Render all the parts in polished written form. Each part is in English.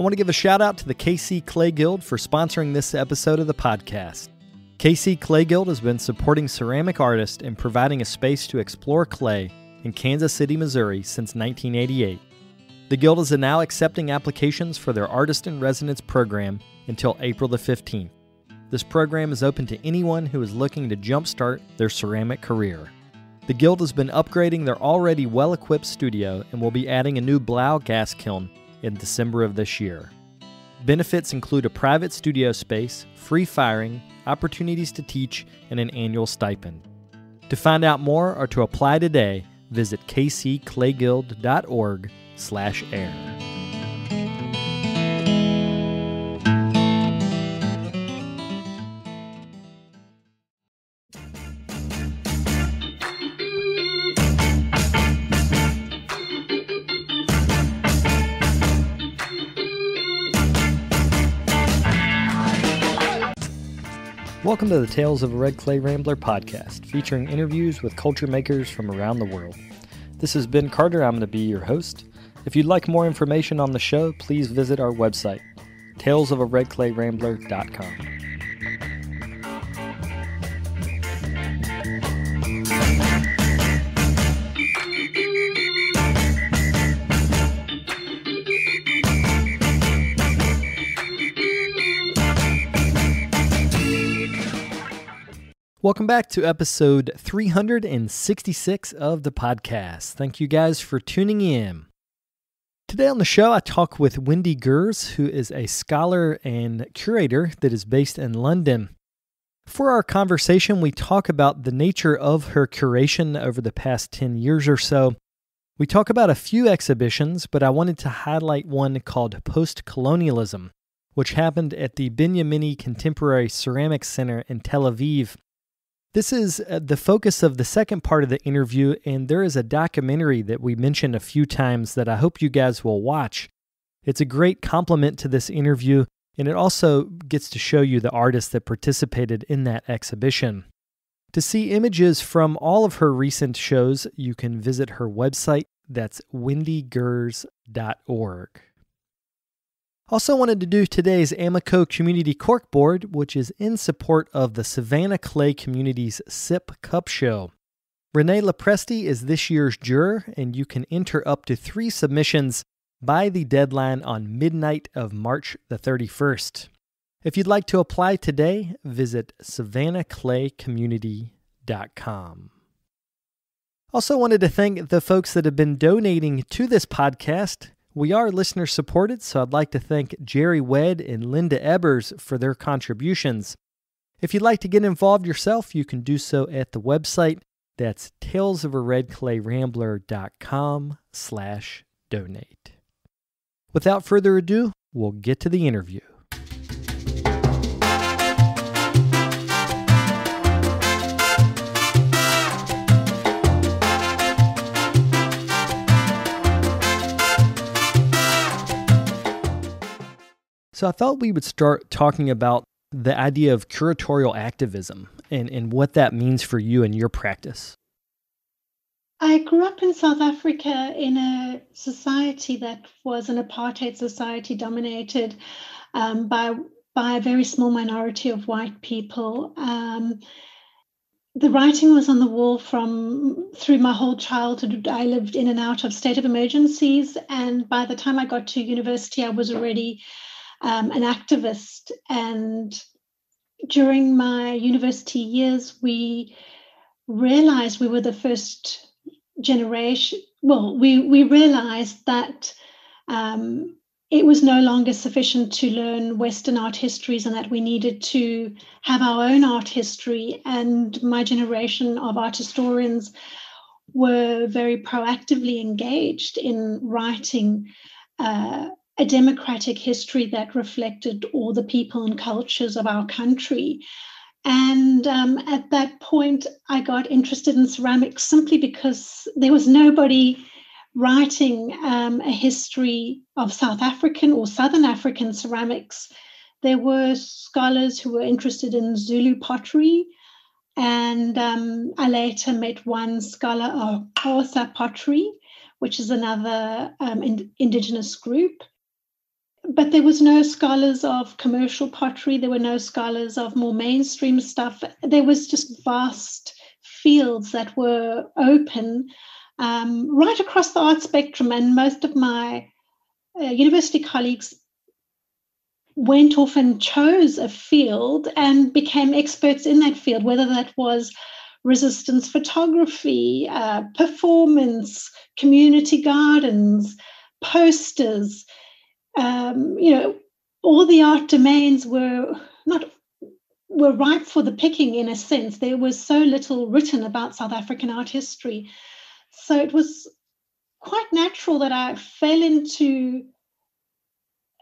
want to give a shout out to the KC Clay Guild for sponsoring this episode of the podcast. KC Clay Guild has been supporting ceramic artists and providing a space to explore clay in Kansas City, Missouri since 1988. The Guild is now accepting applications for their Artist in Residence program until April the 15th. This program is open to anyone who is looking to jumpstart their ceramic career. The Guild has been upgrading their already well-equipped studio and will be adding a new Blau gas kiln in December of this year. Benefits include a private studio space, free firing, opportunities to teach, and an annual stipend. To find out more or to apply today, visit kcclayguild.org/air. Welcome to the Tales of a Red Clay Rambler podcast, featuring interviews with culture makers from around the world. This is Ben Carter. I'm going to be your host. If you'd like more information on the show, please visit our website, talesofaredclayrambler.com. Welcome back to episode 366 of the podcast. Thank you guys for tuning in. Today on the show, I talk with Wendy Gers, who is a scholar and curator that is based in London. For our conversation, we talk about the nature of her curation over the past 10 years or so. We talk about a few exhibitions, but I wanted to highlight one called Post-Colonialism, which happened at the Benyamini Contemporary Ceramics Center in Tel Aviv. This is the focus of the second part of the interview, and there is a documentary that we mentioned a few times that I hope you guys will watch. It's a great complement to this interview, and it also gets to show you the artists that participated in that exhibition. To see images from all of her recent shows, you can visit her website. That's wendygers.org. Also wanted to do today's Amico Community Corkboard, which is in support of the Savannah Clay Community's SIP Cup Show. Renee Lepresti is this year's juror, and you can enter up to 3 submissions by the deadline on midnight of March the 31st. If you'd like to apply today, visit savannahclaycommunity.com. Also wanted to thank the folks that have been donating to this podcast. We are listener-supported, so I'd like to thank Jerry Wedd and Linda Ebbers for their contributions. If you'd like to get involved yourself, you can do so at the website. That's talesofaredclayrambler.com/donate. Without further ado, we'll get to the interview. So I thought we would start talking about the idea of curatorial activism and what that means for you and your practice. I grew up in South Africa in a society that was an apartheid society dominated by a very small minority of white people. The writing was on the wall through my whole childhood. I lived in and out of state of emergencies, and by the time I got to university, I was already an activist. And during my university years, we realized we were the first generation. Well, we realized that it was no longer sufficient to learn Western art histories and that we needed to have our own art history. And my generation of art historians were very proactively engaged in writing a democratic history that reflected all the people and cultures of our country. And at that point, I got interested in ceramics simply because there was nobody writing a history of South African or Southern African ceramics. There were scholars who were interested in Zulu pottery, and I later met one scholar of Xhosa pottery, which is another indigenous group. but there was no scholars of commercial pottery. There were no scholars of more mainstream stuff. There was just vast fields that were open right across the art spectrum. And most of my university colleagues went off and chose a field and became experts in that field, whether that was resistance photography, performance, community gardens, posters. All the art domains were ripe for the picking, in a sense. There was so little written about South African art history. So it was quite natural that I fell into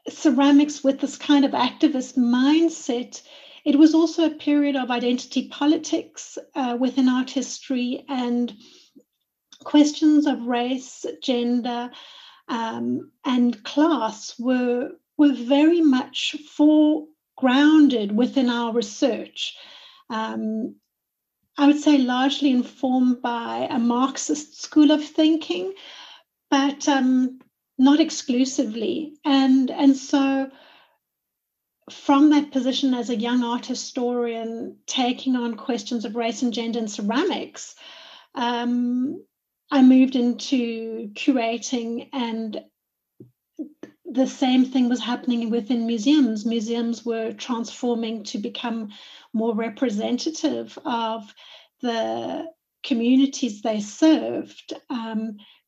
ceramics with this kind of activist mindset. It was also a period of identity politics within art history, and questions of race, gender, and class were very much foregrounded within our research. I would say largely informed by a Marxist school of thinking, but not exclusively. And so from that position as a young art historian, taking on questions of race and gender in ceramics, I moved into curating, and the same thing was happening within museums. Museums were transforming to become more representative of the communities they served.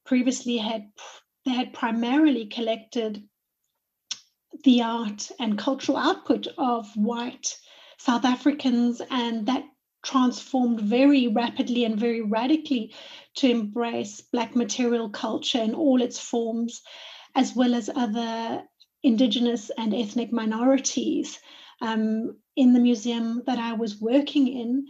Previously, they had primarily collected the art and cultural output of white South Africans, and that transformed very rapidly and very radically to embrace Black material culture in all its forms, as well as other Indigenous and ethnic minorities. In the museum that I was working in,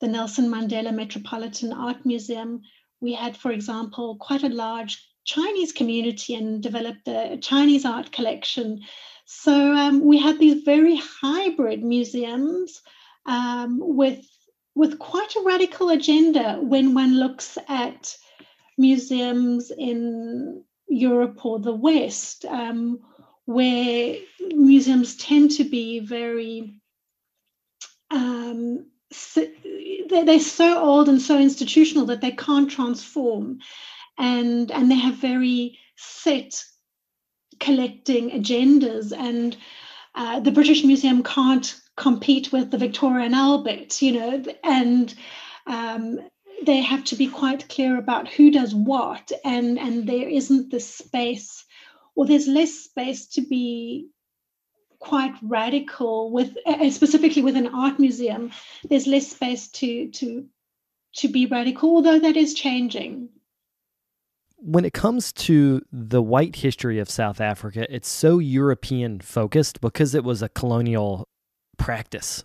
the Nelson Mandela Metropolitan Art Museum, we had, for example, quite a large Chinese community and developed a Chinese art collection. So we had these very hybrid museums with quite a radical agenda when one looks at museums in Europe or the West, where museums tend to be very, they're so old and so institutional that they can't transform, and they have very set collecting agendas, and the British Museum can't compete with the Victoria and Albert, and they have to be quite clear about who does what, and there isn't the space, or there's less space to be quite radical with, specifically with an art museum. There's less space to be radical, although that is changing. When it comes to the white history of South Africa, it's so European focused because it was a colonial practice,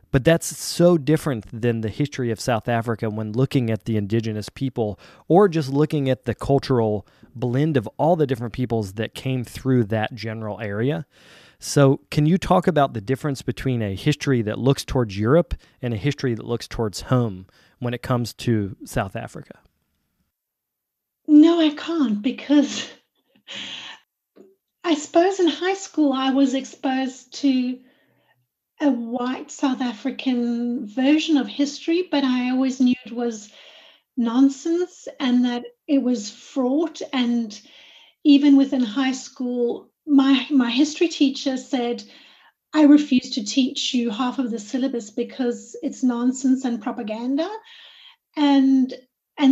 But that's so different than the history of South Africa when looking at the indigenous people, or just looking at the cultural blend of all the different peoples that came through that general area. So can you talk about the difference between a history that looks towards Europe and a history that looks towards home when it comes to South Africa? No, I can't, because I suppose in high school I was exposed to a white South African version of history, but I always knew it was nonsense and that it was fraught. And even within high school, my history teacher said, I refuse to teach you half of the syllabus because it's nonsense and propaganda. And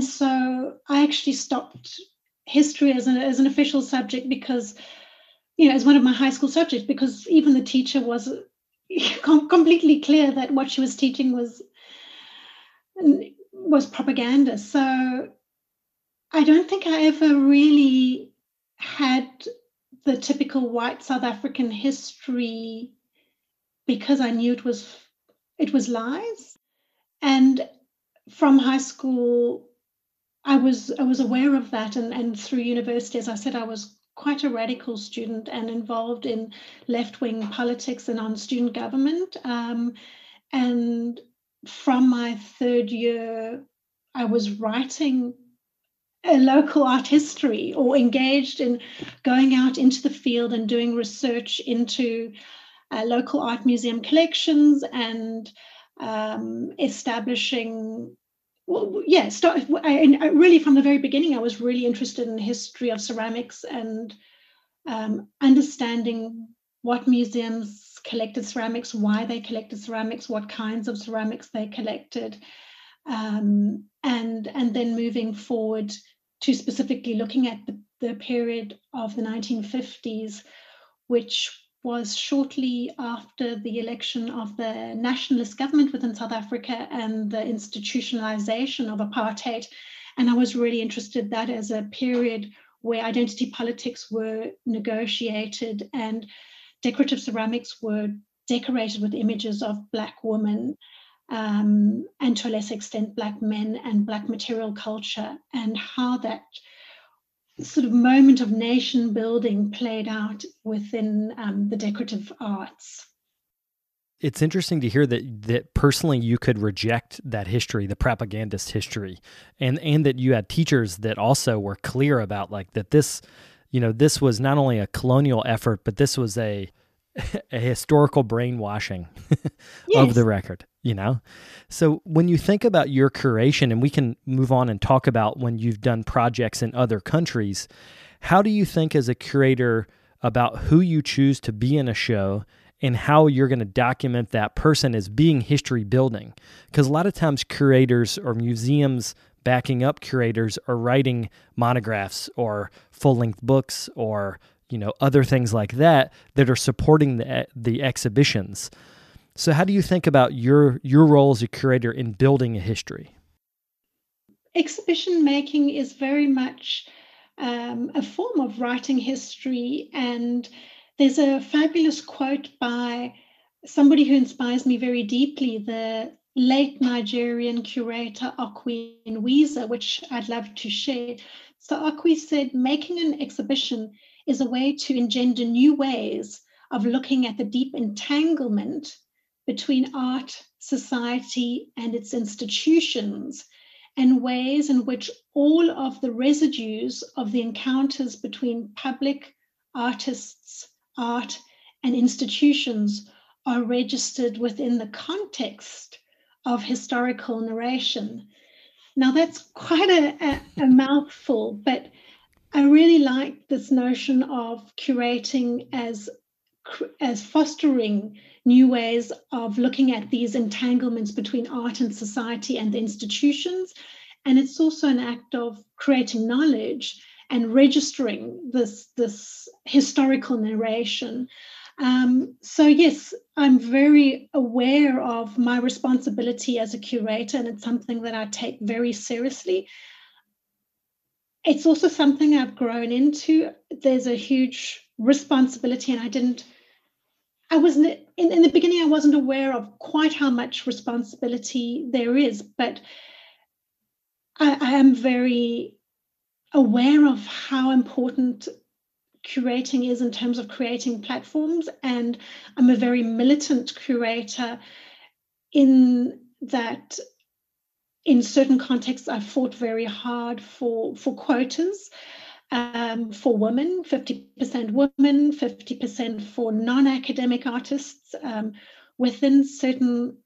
so I actually stopped history as an official subject because, as one of my high school subjects, because even the teacher was completely clear that what she was teaching was propaganda. So I don't think I ever really had the typical white South African history because I knew it was lies. And from high school, I was aware of that, and through university, as I said, I was quite a radical student and involved in left-wing politics and on student government. And from my third year, I was writing a local art history, or engaged in going out into the field and doing research into local art museum collections and establishing. Well, yeah, really from the very beginning, I was really interested in the history of ceramics and understanding what museums collected ceramics, why they collected ceramics, what kinds of ceramics they collected, and then moving forward to specifically looking at the period of the 1950s, which was shortly after the election of the nationalist government within South Africa and the institutionalization of apartheid. And I was really interested that as a period where identity politics were negotiated and decorative ceramics were decorated with images of Black women, and to a lesser extent, Black men and Black material culture, and how that sort of moment of nation building played out within the decorative arts. It's interesting to hear that personally you could reject that history, the propagandist history, and that you had teachers that also were clear about like that this was not only a colonial effort, but this was a historical brainwashing of the record, So when you think about your curation, and we can move on and talk about when you've done projects in other countries, how do you think as a curator about who you choose to be in a show and how you're going to document that person as being history building? Because a lot of times curators or museums backing up curators are writing monographs or full-length books or other things like that are supporting the exhibitions. So how do you think about your role as a curator in building a history? Exhibition making is very much a form of writing history, and there's a fabulous quote by somebody who inspires me very deeply, the late Nigerian curator Okwi Nwiza, which I'd love to share. So Okwi said, making an exhibition is a way to engender new ways of looking at the deep entanglement between art, society, and its institutions, and ways in which all of the residues of the encounters between public, artists, art, and institutions are registered within the context of historical narration. Now, that's quite a mouthful, but I really like this notion of curating as fostering new ways of looking at these entanglements between art and society and the institutions. And it's also an act of creating knowledge and registering this historical narration. So yes, I'm very aware of my responsibility as a curator, and it's something that I take very seriously. It's also something I've grown into. There's a huge responsibility, and I wasn't in the beginning, I wasn't aware of quite how much responsibility there is, but I am very aware of how important curating is in terms of creating platforms, and I'm a very militant curator in that in certain contexts I've fought very hard for quotas for women, 50% women, 50% for non-academic artists within certain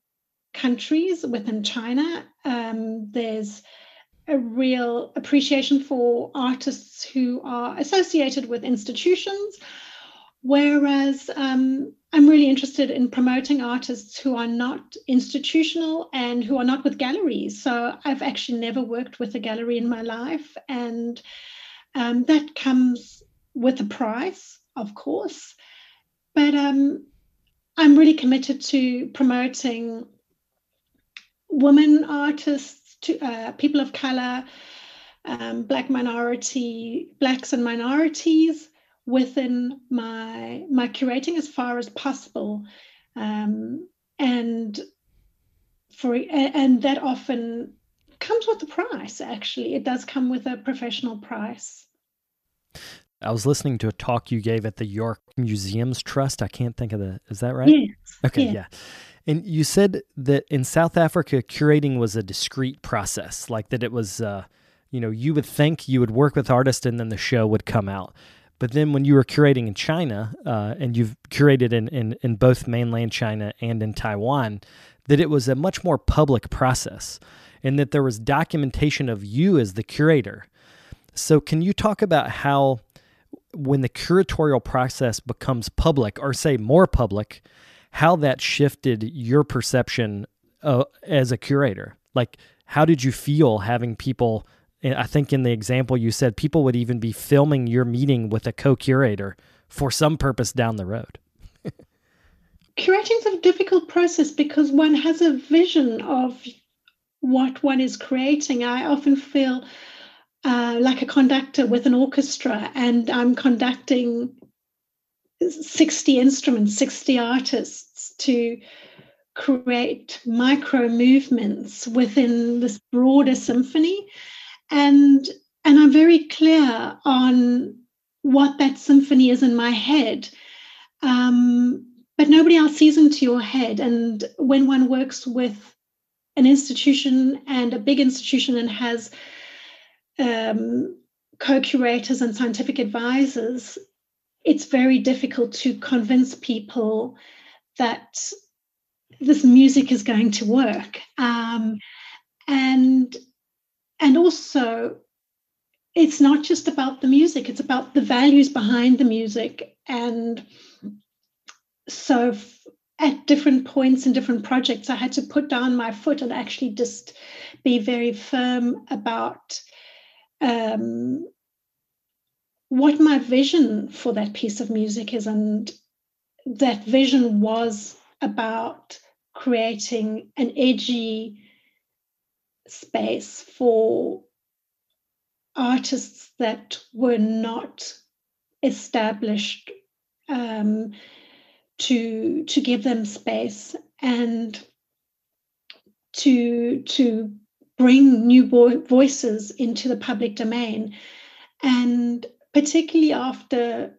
countries. Within China, there's a real appreciation for artists who are associated with institutions, whereas I'm really interested in promoting artists who are not institutional and who are not with galleries. So I've actually never worked with a gallery in my life, and that comes with a price, of course. But I'm really committed to promoting women artists, to people of color, Blacks and minorities within my curating as far as possible, and that often comes with a price. Actually, it does come with a professional price. I was listening to a talk you gave at the York Museums Trust. I can't think of is that right? Yes. Okay, yeah. And you said that in South Africa, curating was a discrete process, like that it was, you would think you would work with artists and then the show would come out. But then when you were curating in China, and you've curated in both mainland China and in Taiwan, that it was a much more public process and that there was documentation of you as the curator. So can you talk about how when the curatorial process becomes public, or say more public, how that shifted your perception as a curator? Like, how did you feel having people, I think in the example you said, people would even be filming your meeting with a co-curator for some purpose down the road? Curating is a difficult process because one has a vision of what one is creating. I often feel like a conductor with an orchestra, and I'm conducting 60 instruments, 60 artists to create micro movements within this broader symphony. And I'm very clear on what that symphony is in my head. But nobody else sees into your head. And when one works with an institution and a big institution and has co-curators and scientific advisors, it's very difficult to convince people that this music is going to work. And also, it's not just about the music, it's about the values behind the music. And so at different points in different projects, I had to put down my foot and actually just be very firm about what my vision for that piece of music is. And that vision was about creating an edgy space for artists that were not established, to give them space and to bring new voices into the public domain. And particularly after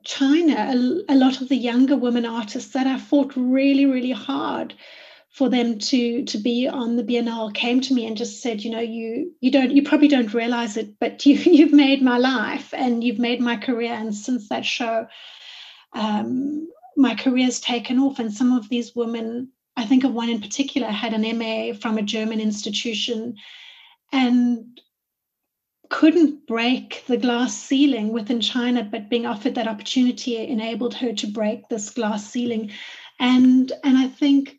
China, a lot of the younger women artists that I fought really, really hard for them to be on the Biennale came to me and just said, you probably don't realize it, but you've made my life and you've made my career. And since that show, my career's taken off. And some of these women, I think of one in particular, had an MA from a German institution and couldn't break the glass ceiling within China, but being offered that opportunity enabled her to break this glass ceiling. And I think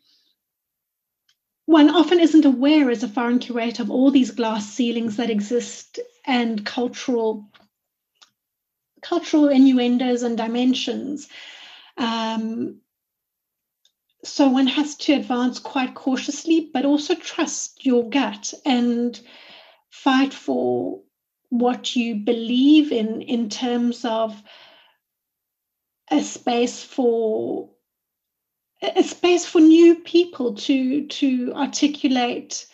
one often isn't aware as a foreign curator of all these glass ceilings that exist and cultural innuendos and dimensions. So one has to advance quite cautiously, but also trust your gut and fight for what you believe in terms of a space for new people to articulate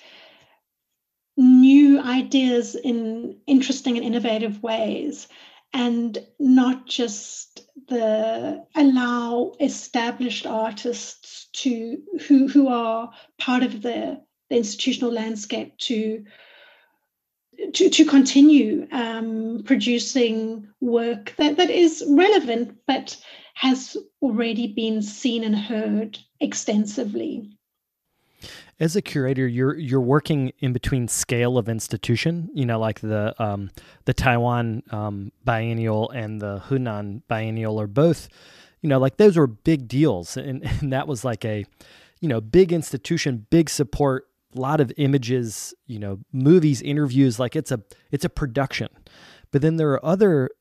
new ideas in interesting and innovative ways, and not just allow established artists who are part of the institutional landscape to continue producing work that is relevant but has already been seen and heard extensively. As a curator, you're working in between scale of institution, like the Taiwan biennial and the Hunan biennial are both, like those were big deals, and that was like a, big institution, big support, a lot of images, movies, interviews, like it's a production. But then there are other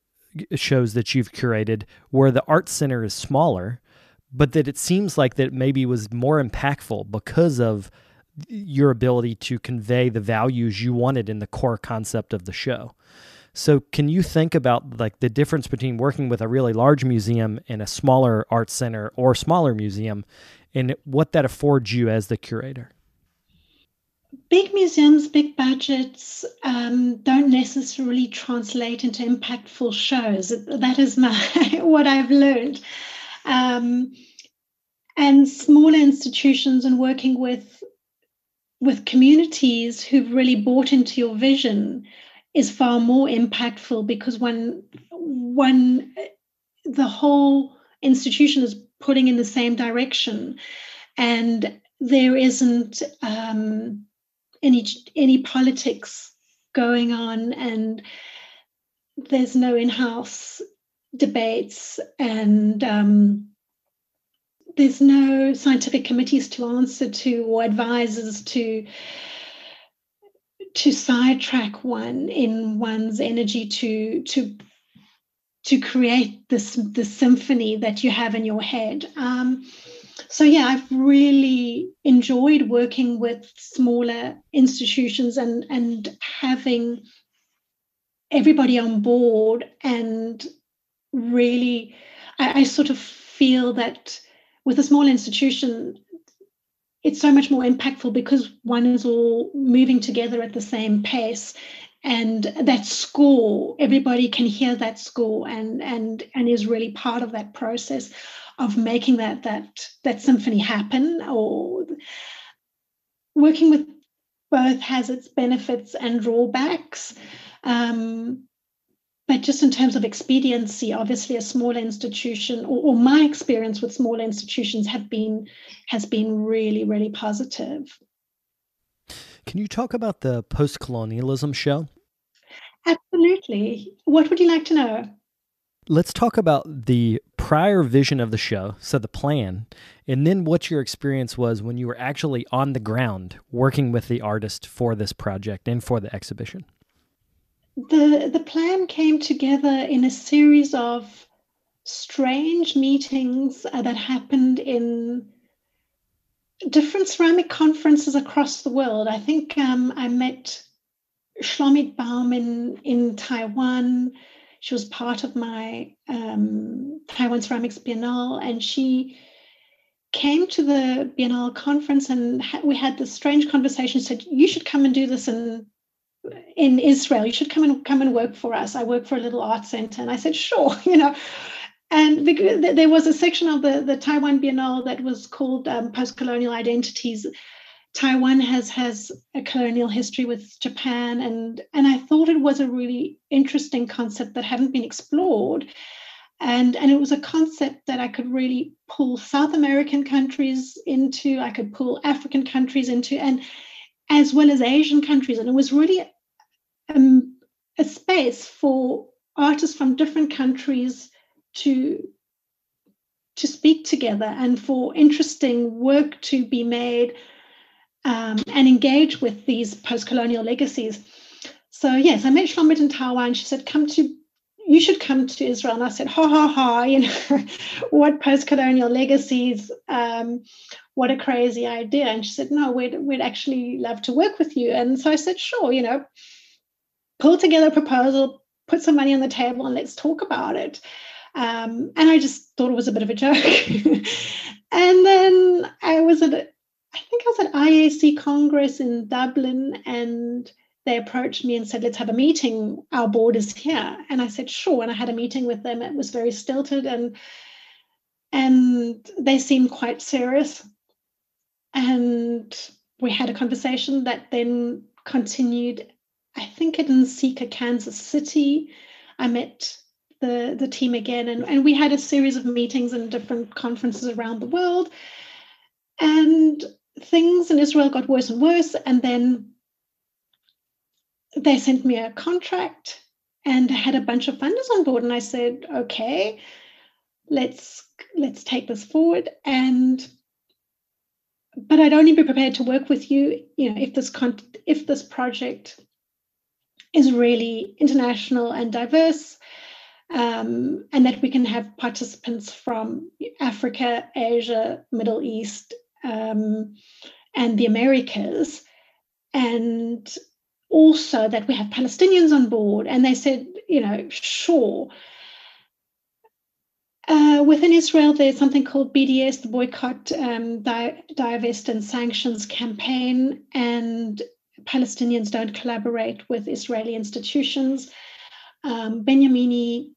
shows that you've curated where the art center is smaller, but that it seems like that maybe was more impactful because of your ability to convey the values you wanted in the core concept of the show. So can you think about like the difference between working with a really large museum and a smaller art center or smaller museum, and what that affords you as the curator? Big museums, big budgets don't necessarily translate into impactful shows. That is what I've learned. And smaller institutions and working with with communities who've really bought into your vision is far more impactful, because when the whole institution is pulling in the same direction, and there isn't any politics going on, and there's no in-house debates, and there's no scientific committees to answer to, or advisors to sidetrack one in one's energy to create this symphony that you have in your head. So yeah, I've really enjoyed working with smaller institutions and having everybody on board, and really I sort of feel that with a small institution, it's so much more impactful because one is all moving together at the same pace, and that score, everybody can hear that score and is really part of that process of making that symphony happen. Or working with both has its benefits and drawbacks. But just in terms of expediency, obviously a small institution, or my experience with small institutions has been really, really positive. Can you talk about the Post-Colonialism Show? Absolutely. What would you like to know? Let's talk about the prior vision of the show, so the plan, and then what your experience was when you were actually on the ground working with the artist for this project and for the exhibition. The plan came together in a series of strange meetings that happened in different ceramic conferences across the world. I think I met Shlomit Baum in Taiwan. She was part of my Taiwan Ceramics Biennale, and she came to the Biennale conference, and we had this strange conversation. Said, "You should come and do this in Israel. You should come and work for us. I work for a little art center." And I said, "Sure," And there was a section of the Taiwan Biennale that was called Post-Colonial Identities. Taiwan has a colonial history with Japan, and I thought it was a really interesting concept that hadn't been explored. And it was a concept that I could really pull South American countries into, I could pull African countries into, and as well as Asian countries. And it was really a space for artists from different countries to speak together, and for interesting work to be made, and engage with these post-colonial legacies. So yes, I met Shlomit in Taiwan. She said, you should come to Israel. And I said, ha, ha, ha, what post-colonial legacies, what a crazy idea. And she said, no, we'd actually love to work with you. And so I said, sure, pull together a proposal, put some money on the table, and let's talk about it. And I just thought it was a bit of a joke. And then I was at IAC Congress in Dublin, and they approached me and said, let's have a meeting. Our board is here. And I said, sure. And I had a meeting with them. It was very stilted, and they seemed quite serious. And we had a conversation that then continued, I think, in Sika, Kansas City. I met the team again, and we had a series of meetings in different conferences around the world. And things in Israel got worse and worse. And then they sent me a contract, and I had a bunch of funders on board. And I said, okay, let's take this forward. But I'd only be prepared to work with you, if this project is really international and diverse, and that we can have participants from Africa, Asia, Middle East, and the Americas, and also that we have Palestinians on board. And they said, sure. Within Israel, there's something called BDS, the Boycott, Divest and Sanctions Campaign, and Palestinians don't collaborate with Israeli institutions. Benyamini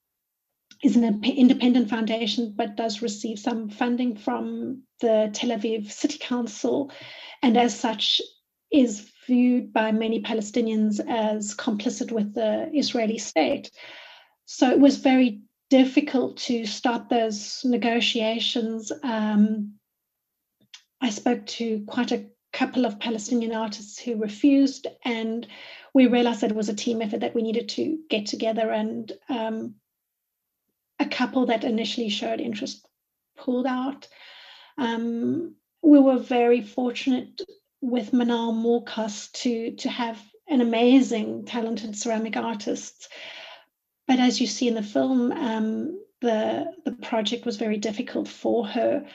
is an independent foundation, but does receive some funding from the Tel Aviv City Council, and as such is viewed by many Palestinians as complicit with the Israeli state. So it was very difficult to start those negotiations. I spoke to quite a couple of Palestinian artists who refused, and we realized that it was a team effort, that we needed to get together, and a couple that initially showed interest pulled out. We were very fortunate with Manal Morkas to have an amazing, talented ceramic artist. But as you see in the film, the project was very difficult for her.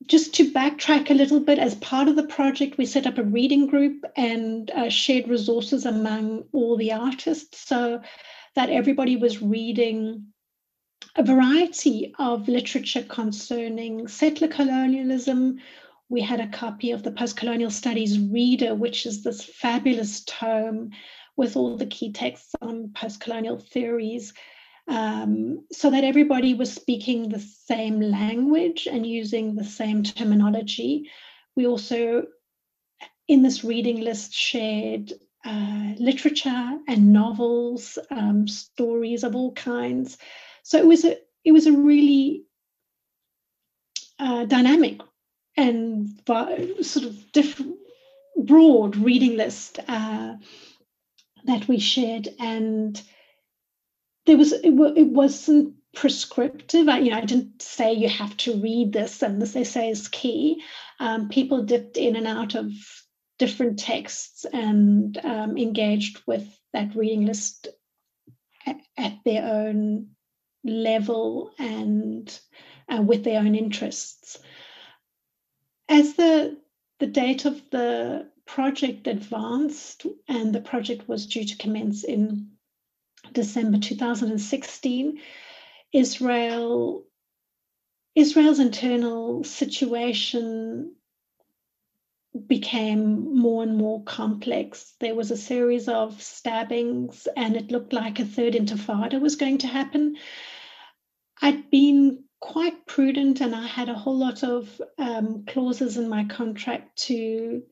Just to backtrack a little bit, as part of the project, we set up a reading group and shared resources among all the artists, so that everybody was reading a variety of literature concerning settler colonialism. We had a copy of the Post-Colonial Studies Reader, which is this fabulous tome with all the key texts on post-colonial theories, so that everybody was speaking the same language and using the same terminology. We also, in this reading list, shared literature and novels, stories of all kinds. So it was a really dynamic and sort of different, broad reading list that we shared, and it wasn't prescriptive. I didn't say you have to read this and this essay is key. People dipped in and out of different texts and engaged with that reading list at their own level and with their own interests. As the date of the project advanced, and the project was due to commence in December 2016, Israel's internal situation became more and more complex. There was a series of stabbings, and it looked like a third intifada was going to happen. I'd been quite prudent, and I had a whole lot of clauses in my contract to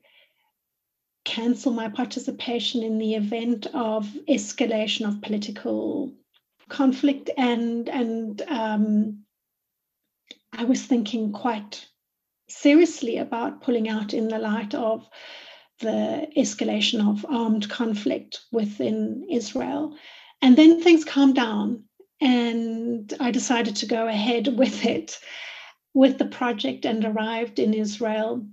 cancel my participation in the event of escalation of political conflict, and I was thinking quite seriously about pulling out in the light of the escalation of armed conflict within Israel. And then things calmed down, and I decided to go ahead with it, with the project, and arrived in Israel.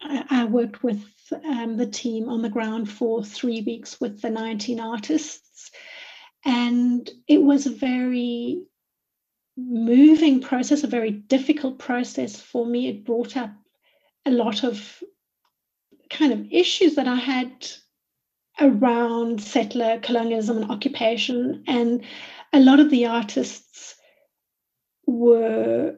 I worked with the team on the ground for 3 weeks with the 19 artists, and it was a very moving process, a very difficult process for me. It brought up a lot of kind of issues that I had around settler colonialism and occupation, and a lot of the artists were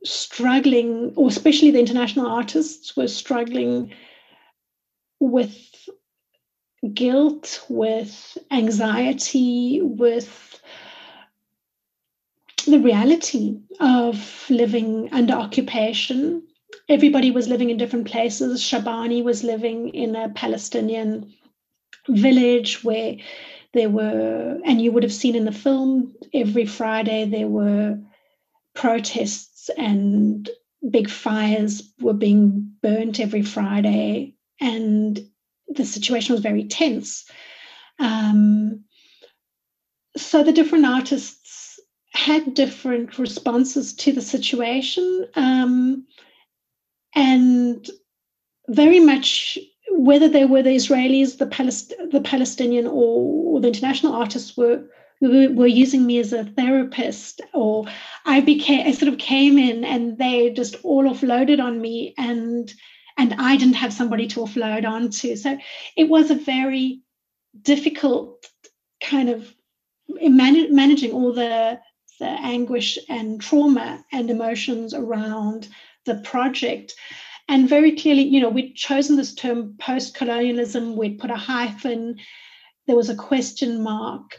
struggling, or especially the international artists were struggling with guilt, with anxiety, with the reality of living under occupation. Everybody was living in different places. Shabani was living in a Palestinian village where there were, and you would have seen in the film, every Friday there were protests and big fires were being burnt every Friday, and the situation was very tense. So the different artists had different responses to the situation, and very much, whether they were the Israelis, the Palestinian, or the international artists were using me as a therapist, or I sort of came in and they just all offloaded on me, and I didn't have somebody to offload onto. So it was a very difficult kind of managing all the anguish and trauma and emotions around the project. And very clearly, we'd chosen this term post-colonialism, we'd put a hyphen, there was a question mark,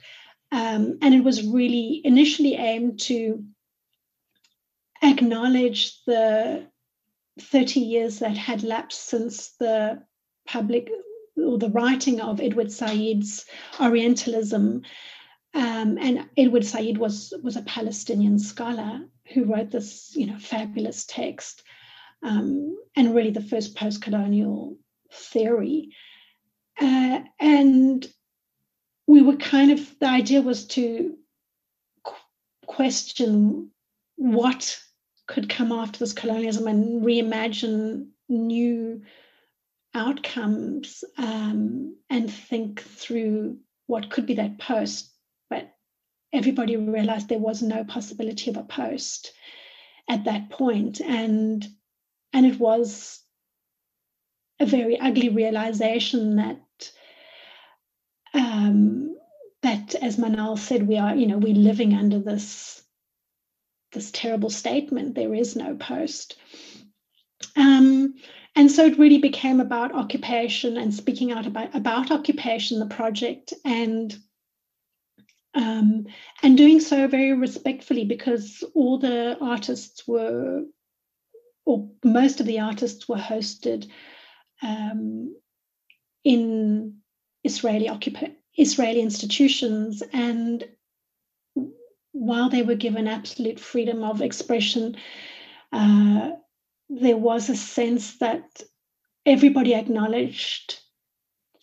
and it was really initially aimed to acknowledge the 30 years that had lapsed since the public or the writing of Edward Said's Orientalism. And Edward Said was a Palestinian scholar who wrote this, fabulous text, and really the first post-colonial theory. And we were the idea was to question what could come after this colonialism and reimagine new outcomes, and think through what could be that post. But everybody realized there was no possibility of a post at that point. And it was a very ugly realization that, that, as Manal said, we're living under this terrible statement, there is no post. And so it really became about occupation and speaking out about occupation, the project, and doing so very respectfully, because all the artists were, or most of the artists were hosted in Israeli institutions, and while they were given absolute freedom of expression, there was a sense that everybody acknowledged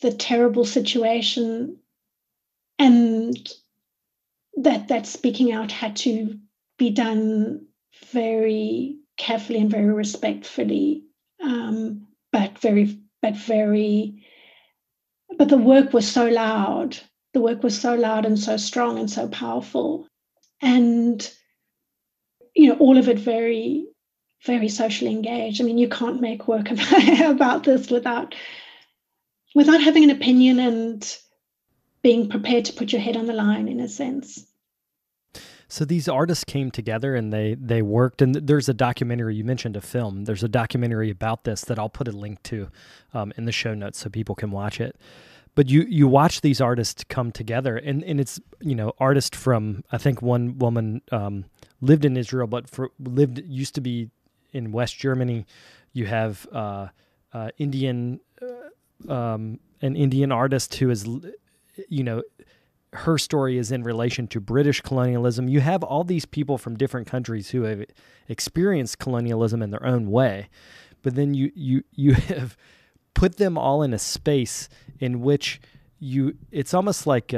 the terrible situation, and that speaking out had to be done very carefully and very respectfully, but the work was so loud. The work was so loud and so strong and so powerful, and all of it very, very socially engaged. I mean, you can't make work about this without having an opinion and being prepared to put your head on the line, in a sense. So these artists came together and they worked, and there's a documentary, you mentioned a film, there's a documentary about this that I'll put a link to in the show notes so people can watch it. But you watch these artists come together, and it's, artists from, I think one woman lived in Israel, but used to be in West Germany. You have an Indian artist who is, her story is in relation to British colonialism. You have all these people from different countries who have experienced colonialism in their own way, but then you have put them all in a space in which it's almost like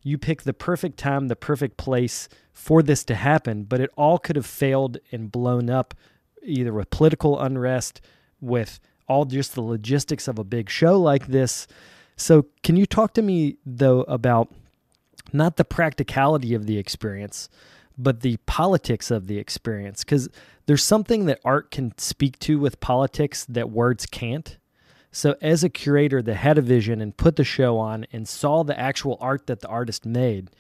you pick the perfect time, the perfect place for this to happen, but it all could have failed and blown up, either with political unrest, with all just the logistics of a big show like this. So can you talk to me, though, about not the practicality of the experience, but the politics of the experience? Because there's something that art can speak to with politics that words can't. So as a curator that had a vision and put the show on and saw the actual art that the artist made,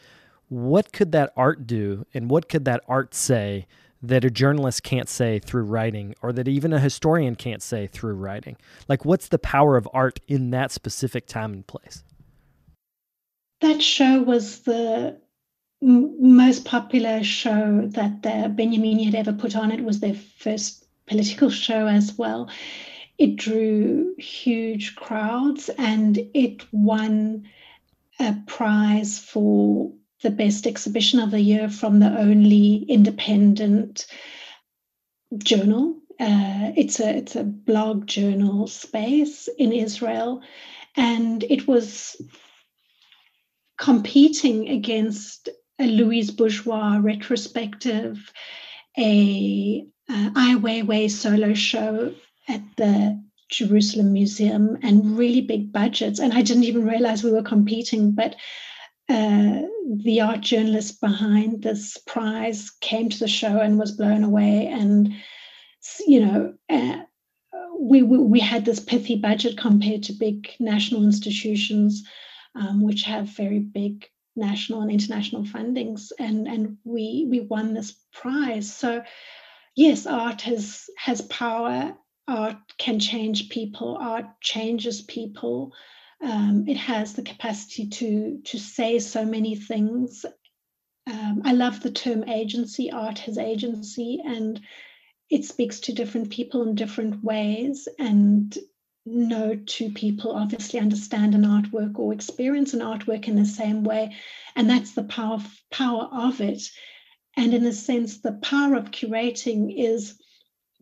what could that art do, and what could that art say that a journalist can't say through writing, or that even a historian can't say through writing? Like, what's the power of art in that specific time and place? That show was the most popular show that the Benjamini had ever put on. It was their first political show as well. It drew huge crowds, and it won a prize for the best exhibition of the year from the only independent journal. It's a blog journal space in Israel, and it was competing against a Louise Bourgeois retrospective, a Ai Weiwei solo show at the Jerusalem Museum, and really big budgets. And I didn't even realize we were competing, but the art journalist behind this prize came to the show and was blown away. And, we had this pithy budget compared to big national institutions, which have very big national and international fundings, and we won this prize. So yes, art has power. Art can change people. Art changes people. It has the capacity to say so many things. I love the term agency. Art has agency, and it speaks to different people in different ways, and no two people obviously understand an artwork or experience an artwork in the same way. And that's the power of it. And in a sense, the power of curating is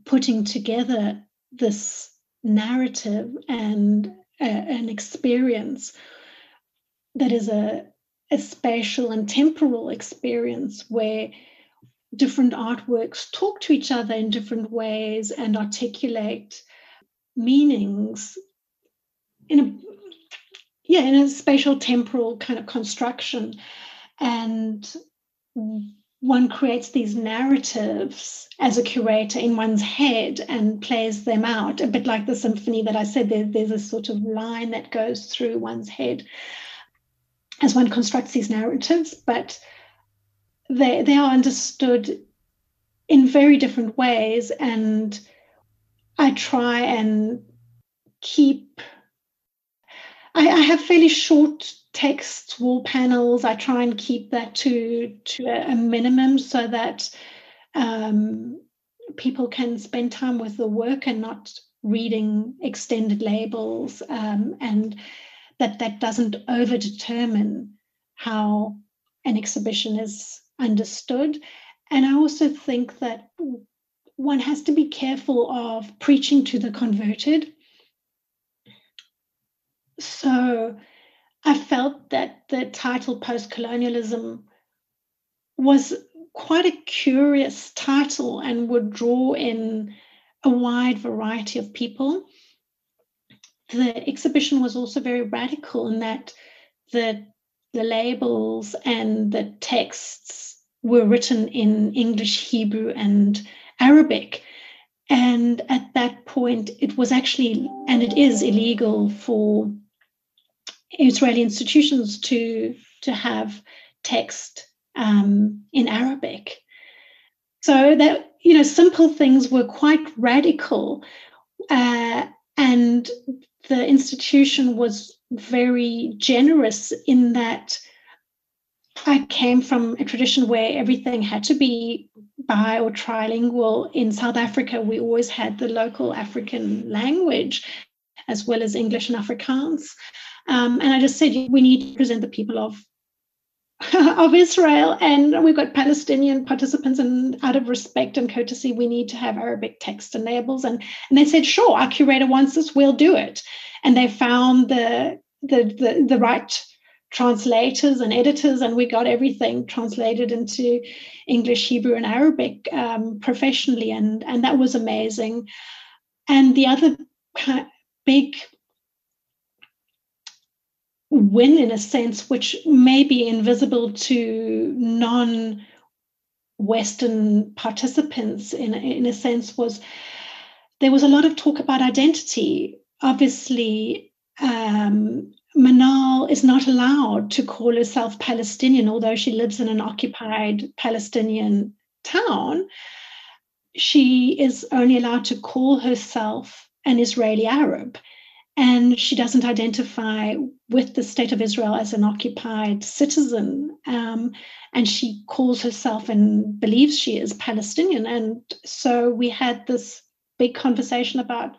putting together this narrative and an experience that is a spatial and temporal experience where different artworks talk to each other in different ways and articulate meanings in a spatial temporal kind of construction. And one creates these narratives as a curator in one's head and plays them out, a bit like the symphony that I said. There's a sort of line that goes through one's head as one constructs these narratives, but they are understood in very different ways. And I try and I have fairly short text wall panels. I try and keep that to a minimum so that people can spend time with the work and not reading extended labels, and that doesn't over-determine how an exhibition is understood. And I also think that one has to be careful of preaching to the converted. So I felt that the title Post-Colonialism was quite a curious title and would draw in a wide variety of people. The exhibition was also very radical in that the labels and the texts were written in English, Hebrew, and Arabic. And at that point, it was actually, and it is illegal for Israeli institutions to have text in Arabic. So that, simple things were quite radical. And the institution was very generous in that I came from a tradition where everything had to be bi or trilingual. In South Africa, we always had the local African language as well as English and Afrikaans. And I just said, we need to present the people of Israel, and we've got Palestinian participants, and out of respect and courtesy, we need to have Arabic text and labels. And they said, sure, our curator wants this, we'll do it. And they found the right translators and editors, and we got everything translated into English, Hebrew, and Arabic professionally, and that was amazing. And the other big win, in a sense, which may be invisible to non-Western participants in a sense, was there was a lot of talk about identity. Obviously, Manal is not allowed to call herself Palestinian, although she lives in an occupied Palestinian town. She is only allowed to call herself an Israeli Arab. And she doesn't identify with the state of Israel as an occupied citizen. And she calls herself and believes she is Palestinian. And so we had this big conversation about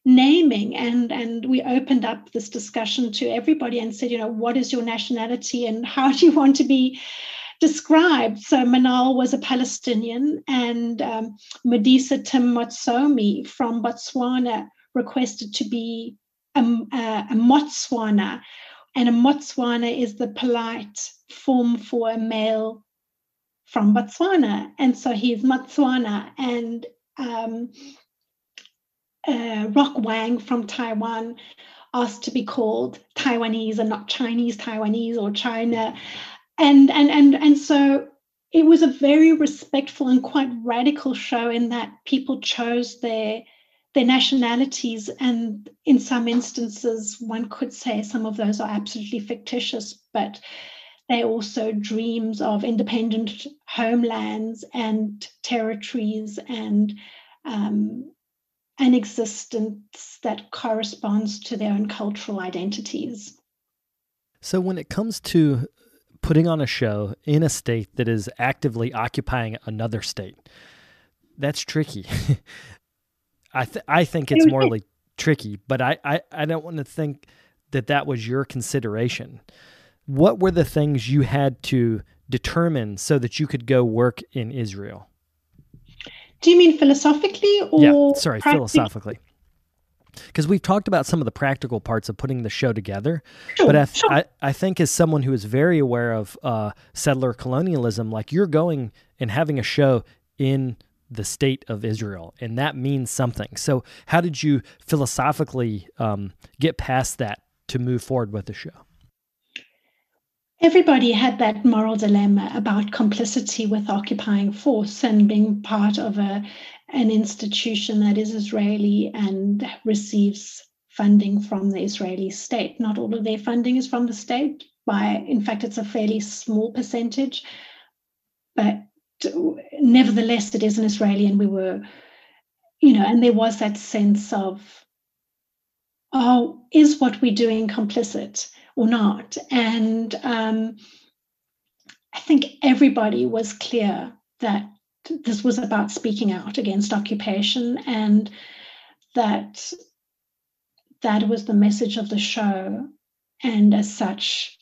naming, and we opened up this discussion to everybody and said, what is your nationality and how do you want to be described? So Manal was a Palestinian, and Modisa Tim Motsomi from Botswana requested to be a Motswana, and a Motswana is the polite form for a male from Botswana, and so he's Motswana. And Rock Wang from Taiwan asked to be called Taiwanese and not Chinese Taiwanese or China, and so it was a very respectful and quite radical show in that people chose their nationalities, and in some instances, one could say some of those are absolutely fictitious, but they're also dreams of independent homelands and territories and an existence that corresponds to their own cultural identities. So when it comes to putting on a show in a state that is actively occupying another state, that's tricky. I think it's morally tricky, but I don't want to think that was your consideration. What were the things you had to determine so that you could go work in Israel? Do you mean philosophically or philosophically? Because we've talked about some of the practical parts of putting the show together, Sure, but I think as someone who is very aware of settler colonialism, like you're going and having a show in the state of Israel, and that means something. So how did you philosophically get past that to move forward with the show? Everybody had that moral dilemma about complicity with occupying force and being part of an institution that is Israeli and receives funding from the Israeli state. Not all of their funding is from the state. In fact, it's a fairly small percentage, but nevertheless, it is an Israeli, and we were, and there was that sense of, is what we're doing complicit or not? And I think everybody was clear that this was about speaking out against occupation, and that was the message of the show. And as such,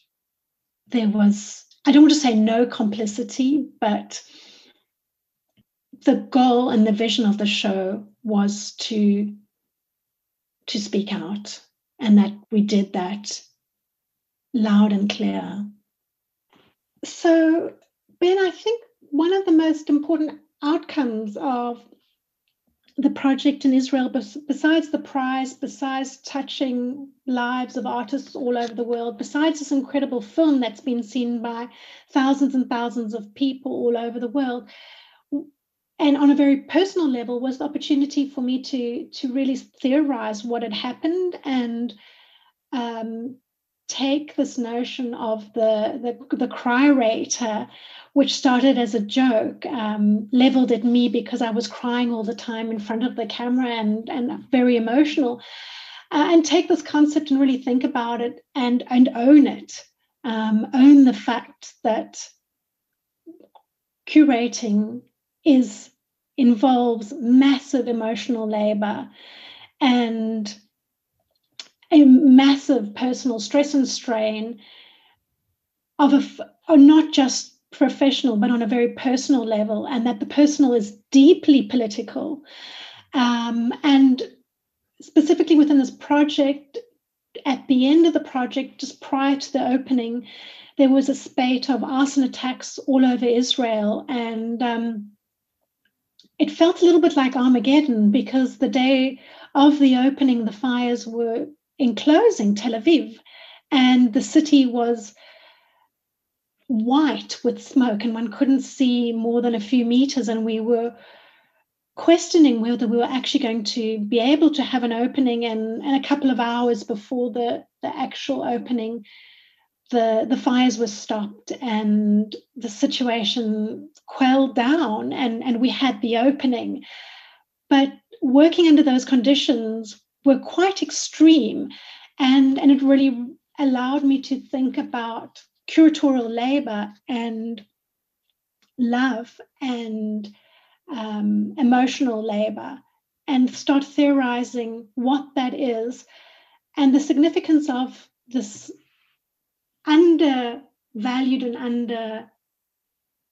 there was, I don't want to say no complicity, but the goal and the vision of the show was to speak out, and that we did that loud and clear. So, Ben, I think one of the most important outcomes of the project in Israel, besides the prize, besides touching lives of artists all over the world, besides this incredible film that's been seen by thousands and thousands of people all over the world, and on a very personal level, was the opportunity for me to really theorize what had happened and take this notion of the cry rate, which started as a joke, leveled at me because I was crying all the time in front of the camera and very emotional, and take this concept and really think about it and own it, own the fact that curating involves massive emotional labor and a massive personal stress and strain of not just professional, but on a very personal level, and that the personal is deeply political. And specifically within this project, at the end of the project, just prior to the opening, there was a spate of arson attacks all over Israel, and it felt a little bit like Armageddon, because the day of the opening, the fires were enclosing Tel Aviv, and the city was white with smoke, and one couldn't see more than a few meters, and we were questioning whether we were actually going to be able to have an opening. And a couple of hours before the actual opening, the fires were stopped and the situation quelled down, and we had the opening. But working under those conditions were quite extreme, and it really allowed me to think about curatorial labor and love and emotional labor, and start theorizing what that is and the significance of this undervalued and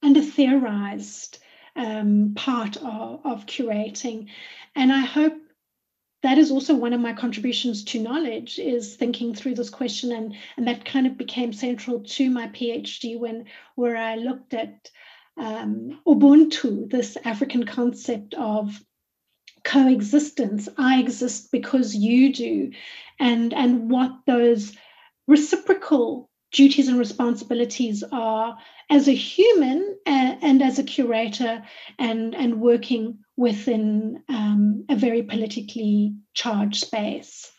under theorized part of curating. And I hope that is also one of my contributions to knowledge, is thinking through this question, and that kind of became central to my PhD where I looked at Ubuntu, this African concept of coexistence. I exist because you do, and what those reciprocal duties and responsibilities are as a human and as a curator, and working within a very politically charged space.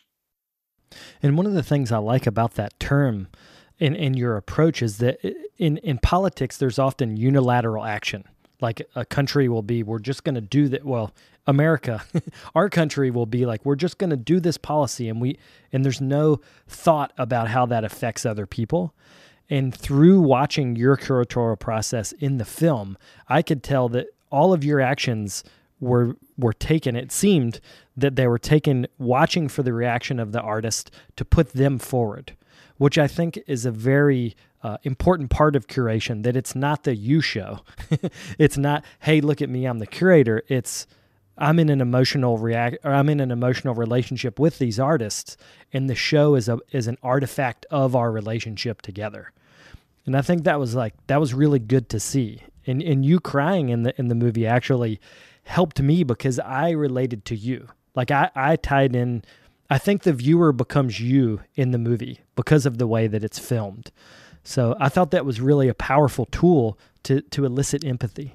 And one of the things I like about that term in your approach is that in politics, there's often unilateral action. Like a country will be, we're just going to do that. Well, America, our country will be like, we're just going to do this policy, and there's no thought about how that affects other people. And through watching your curatorial process in the film, I could tell that all of your actions were taken. It seemed that they were taken watching for the reaction of the artist to put them forward, which I think is a very important part of curation, that it's not the you show. It's not, hey, look at me, I'm the curator. It's, I'm in an emotional relationship with these artists, and the show is an artifact of our relationship together. And I think that was really good to see. And you crying in the movie actually helped me because I related to you. Like I tied in. I think the viewer becomes you in the movie because of the way that it's filmed. So I thought that was really a powerful tool to elicit empathy.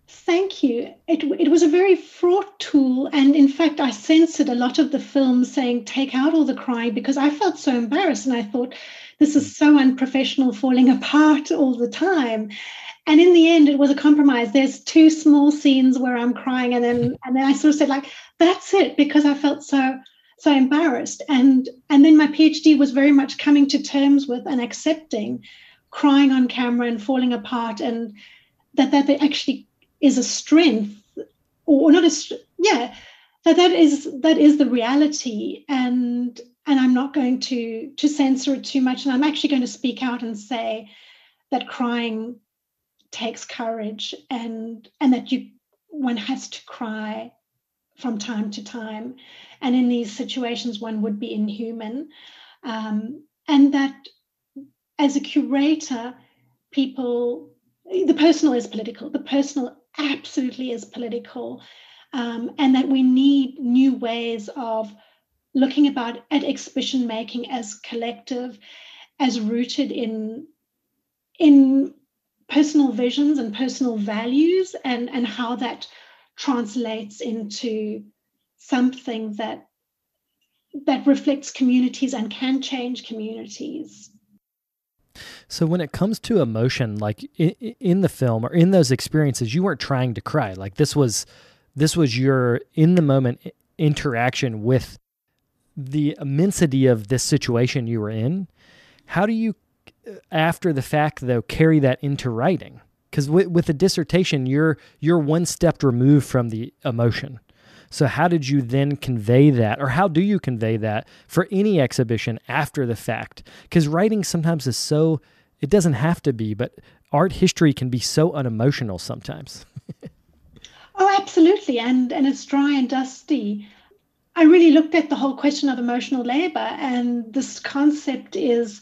Thank you. It was a very fraught tool. And in fact, I censored a lot of the film saying, take out all the crying, because I felt so embarrassed. And I thought, this is so unprofessional, falling apart all the time. And in the end, it was a compromise. There's 2 small scenes where I'm crying. And then I sort of said, like, that's it, because I felt so embarrassed. And then my PhD was very much coming to terms with and accepting crying on camera and falling apart, and that actually is a strength, or not that is the reality. And I'm not going to censor it too much. And I'm actually going to speak out and say that crying takes courage, and that one has to cry from time to time, and in these situations one would be inhuman, and that as a curator, the personal is political. The personal absolutely is political, and that we need new ways of looking at exhibition making as collective, as rooted in personal visions and personal values, and how that translates into something that reflects communities and can change communities. So when it comes to emotion, like in the film or in those experiences, you weren't trying to cry. Like this was your in the moment interaction with the immensity of this situation you were in. How do you, after the fact though, carry that into writing? Because with a dissertation, you're one step removed from the emotion. So how did you then convey that, or how do you convey that for any exhibition after the fact? Because writing sometimes is so, it doesn't have to be, but art history can be so unemotional sometimes. Oh, absolutely. And it's dry and dusty. I really looked at the whole question of emotional labor, and this concept is,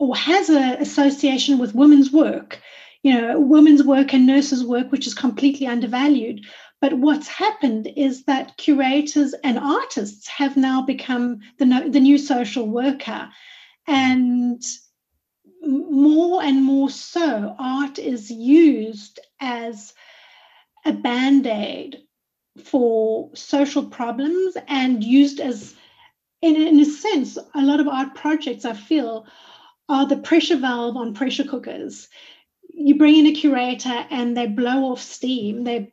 or has an association with women's work, women's work and nurses' work, which is completely undervalued. But what's happened is that curators and artists have now become the new social worker. And more and more so, art is used as a band-aid for social problems, and used as, in a sense, a lot of art projects, I feel, are the pressure valve on pressure cookers. You bring in a curator and they blow off steam, they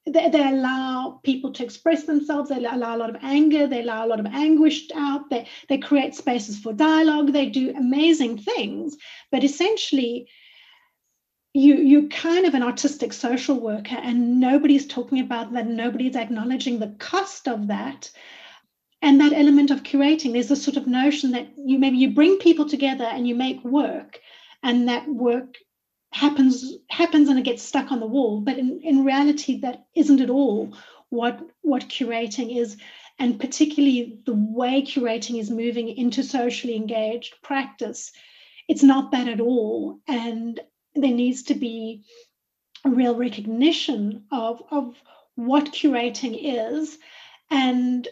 allow people to express themselves, they allow a lot of anger, they allow a lot of anguish out, they create spaces for dialogue, they do amazing things. But essentially, you're kind of an artistic social worker, and nobody's talking about that, nobody's acknowledging the cost of that. And that element of curating, there's this sort of notion that you bring people together and you make work, and that work happens and it gets stuck on the wall. But in reality, that isn't at all what curating is, and particularly the way curating is moving into socially engaged practice. It's not that at all. And there needs to be a real recognition of what curating is, and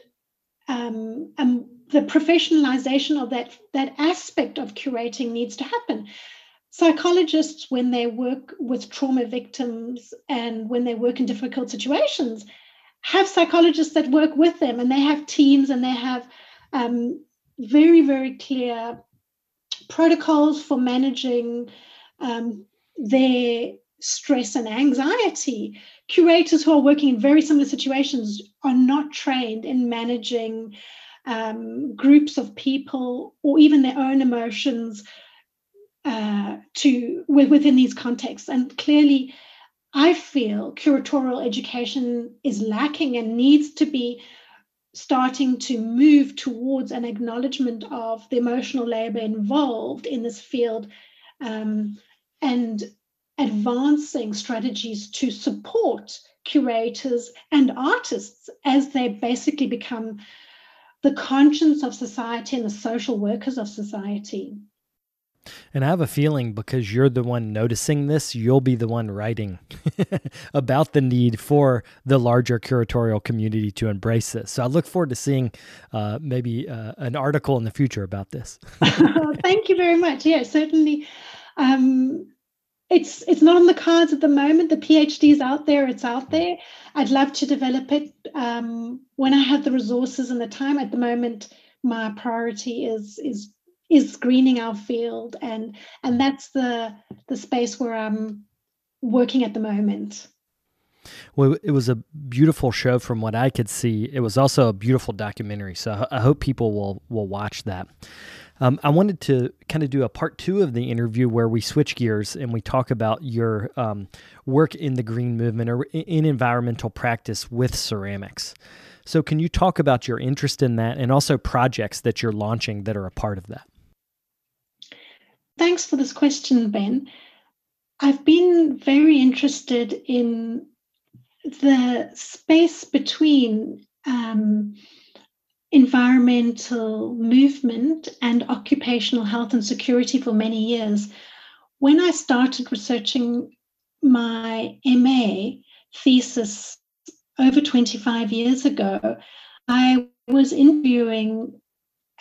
the professionalization of that aspect of curating needs to happen. Psychologists, when they work with trauma victims and when they work in difficult situations, have psychologists that work with them, and they have teams, and they have very, very clear protocols for managing their stress and anxiety. Curators who are working in very similar situations are not trained in managing groups of people, or even their own emotions within these contexts. And clearly, I feel curatorial education is lacking and needs to be starting to move towards an acknowledgement of the emotional labor involved in this field, and advancing strategies to support curators and artists as they basically become the conscience of society and the social workers of society. And I have a feeling because you're the one noticing this, you'll be the one writing about the need for the larger curatorial community to embrace this. So I look forward to seeing maybe an article in the future about this. Thank you very much. Yeah, certainly. It's not on the cards at the moment. The PhD is out there. It's out there. I'd love to develop it when I have the resources and the time. At the moment, my priority is screening our field, and that's the space where I'm working at the moment. Well, it was a beautiful show from what I could see. It was also a beautiful documentary, so I hope people will watch that. I wanted to kind of do a part 2 of the interview where we switch gears and we talk about your work in the green movement or in environmental practice with ceramics. So can you talk about your interest in that and also projects that you're launching that are a part of that? Thanks for this question, Ben. I've been very interested in the space between environmental movement and occupational health and security for many years. When I started researching my MA thesis over 25 years ago, I was interviewing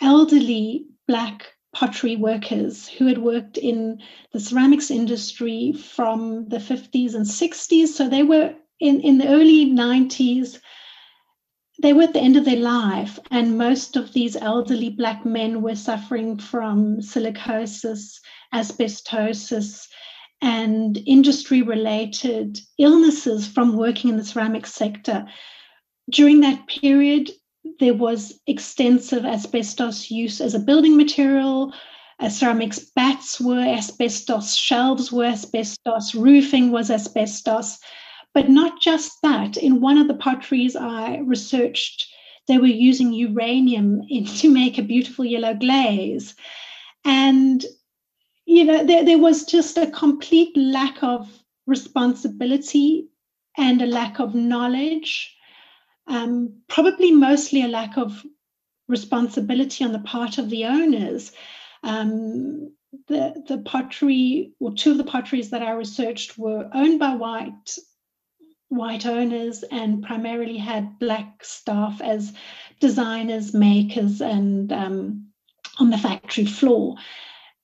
elderly Black pottery workers who had worked in the ceramics industry from the 50s and 60s. So they were in the early 90s. They were at the end of their life, and most of these elderly Black men were suffering from silicosis, asbestosis, and industry-related illnesses from working in the ceramics sector. During that period, there was extensive asbestos use as a building material. Ceramics bats were asbestos, shelves were asbestos, roofing was asbestos. But not just that. In one of the potteries I researched, they were using uranium to make a beautiful yellow glaze. And, there was just a complete lack of responsibility and a lack of knowledge, probably mostly a lack of responsibility on the part of the owners. The pottery, or two of the potteries that I researched, were owned by white owners and primarily had Black staff as designers, makers, and on the factory floor.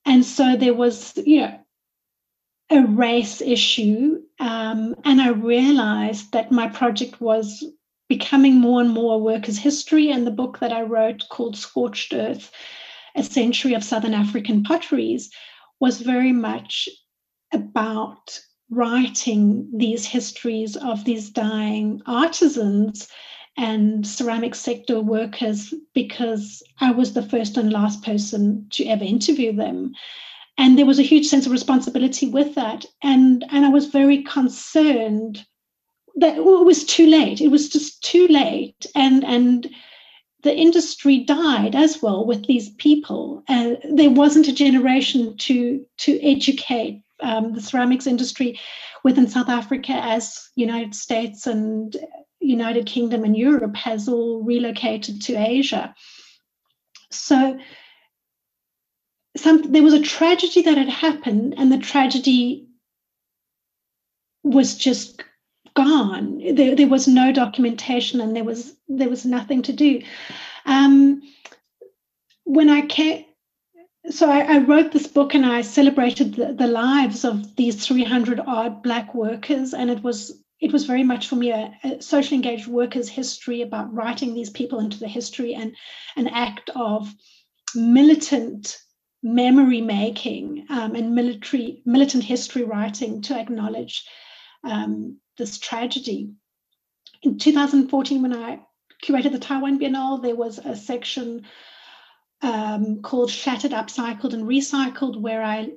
And so there was, a race issue. And I realized that my project was becoming more and more a workers' history. And the book that I wrote, called Scorched Earth, A Century of Southern African Potteries, was very much about writing these histories of these dying artisans and ceramic sector workers, because I was the first and last person to ever interview them. And there was a huge sense of responsibility with that. And I was very concerned that it was too late. It was just too late. And the industry died as well with these people. There wasn't a generation to educate the ceramics industry within South Africa, as United States and United Kingdom and Europe has all relocated to Asia. So there was a tragedy that had happened, and the tragedy was just gone. There was no documentation, and there was nothing to do. When I came, so I wrote this book, and I celebrated the lives of these 300 odd Black workers, and it was very much for me a socially engaged workers' history, about writing these people into the history, and an act of militant memory making and militant history writing to acknowledge this tragedy. In 2014, when I curated the Taiwan Biennale, there was a section called Shattered, Upcycled and Recycled, where I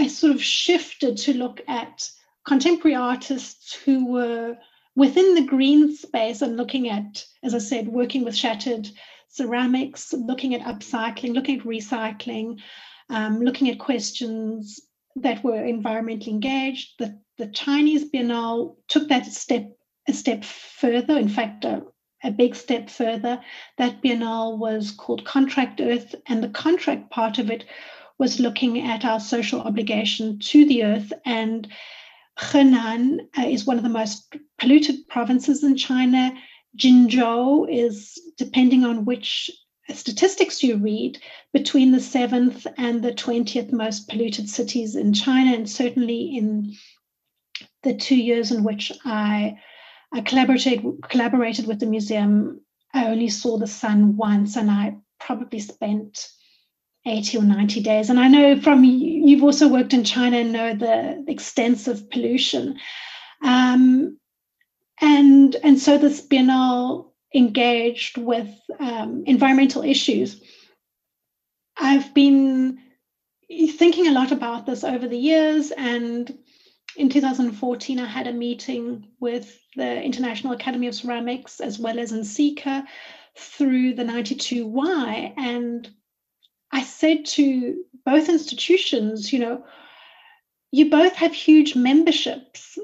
sort of shifted to look at contemporary artists who were within the green space and looking at, as I said, working with shattered ceramics, looking at upcycling, looking at recycling, looking at questions that were environmentally engaged. The Chinese Biennale took that a step further, in fact, a big step further. That Biennale was called Contract Earth, and the contract part of it was looking at our social obligation to the earth. And Henan is one of the most polluted provinces in China. Jinzhou is, depending on which statistics you read, between the 7th and the 20th most polluted cities in China. And certainly in the 2 years in which I collaborated with the museum, I only saw the sun once, and I probably spent 80 or 90 days. And I know from you've also worked in China and know the extensive pollution. And so this Biennale engaged with environmental issues. I've been thinking a lot about this over the years, and in 2014, I had a meeting with the International Academy of Ceramics as well as NCECA through the 92Y, and I said to both institutions, you both have huge memberships,